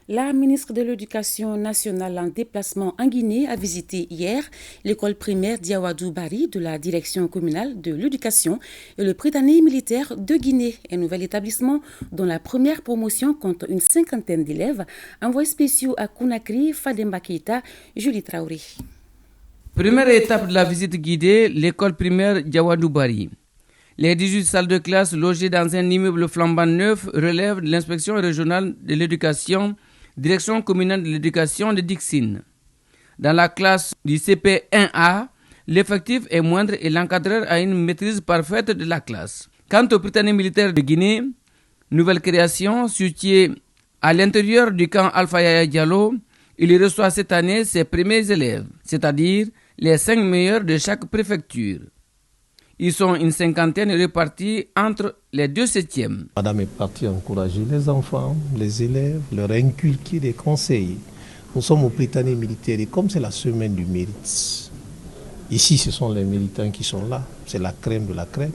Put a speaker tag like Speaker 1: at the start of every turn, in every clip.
Speaker 1: La ministre de l'Éducation nationale en déplacement en Guinée a visité hier l'école primaire Diawadou Bari de la direction communale de l'éducation et le Prytanée militaire de Guinée, un nouvel établissement dont la première promotion compte une cinquantaine d'élèves. Envoyés spéciaux à Conakry, Fademba Keita, Julie Traoré.
Speaker 2: Première étape de la visite guidée, l'école primaire Diawadou Bari. Les 18 salles de classe logées dans un immeuble flambant neuf relèvent de l'inspection régionale de l'éducation, direction communale de l'éducation de Dixine. Dans la classe du CP1A, l'effectif est moindre et l'encadreur a une maîtrise parfaite de la classe. Quant au Prytanée militaire de Guinée, nouvelle création située à l'intérieur du camp Alpha Yaya Diallo, il reçoit cette année ses premiers élèves, c'est-à-dire les 5 meilleurs de chaque préfecture. Ils sont une cinquantaine répartis entre les 2 septièmes.
Speaker 3: Madame est partie encourager les enfants, les élèves, leur inculquer des conseils. Nous sommes au Prytanée militaire et comme c'est la semaine du mérite, ici ce sont les militants qui sont là, c'est la crème de la crème.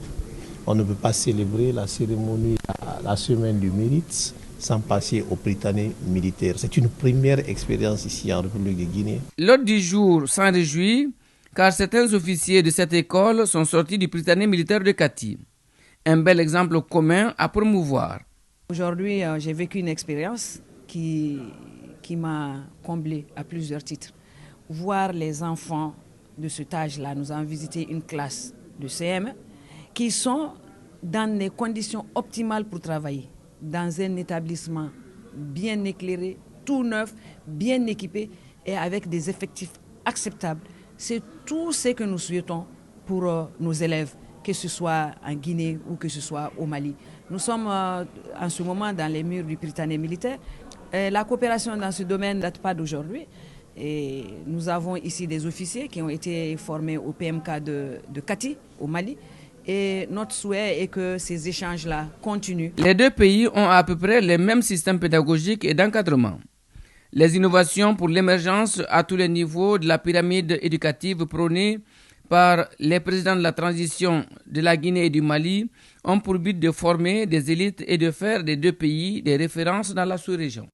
Speaker 3: On ne peut pas célébrer la cérémonie, la semaine du mérite sans passer au Prytanée militaire. C'est une première expérience ici en République de Guinée.
Speaker 2: L'ordre du jour s'en réjouit car certains officiers de cette école sont sortis du Prytanée militaire de Kati. Un bel exemple commun à promouvoir.
Speaker 4: Aujourd'hui, j'ai vécu une expérience qui m'a comblé à plusieurs titres. Voir les enfants de cet âge-là, nous avons visité une classe de CM qui sont dans les conditions optimales pour travailler, dans un établissement bien éclairé, tout neuf, bien équipé et avec des effectifs acceptables. C'est tout ce que nous souhaitons pour nos élèves, que ce soit en Guinée ou que ce soit au Mali. Nous sommes en ce moment dans les murs du Prytanée militaire. La coopération dans ce domaine ne date pas d'aujourd'hui. Et nous avons ici des officiers qui ont été formés au PMK de Kati, au Mali. Et notre souhait est que ces échanges-là continuent.
Speaker 2: Les 2 pays ont à peu près les mêmes systèmes pédagogiques et d'encadrement. Les innovations pour l'émergence à tous les niveaux de la pyramide éducative prônée par les présidents de la transition de la Guinée et du Mali ont pour but de former des élites et de faire des 2 pays des références dans la sous-région.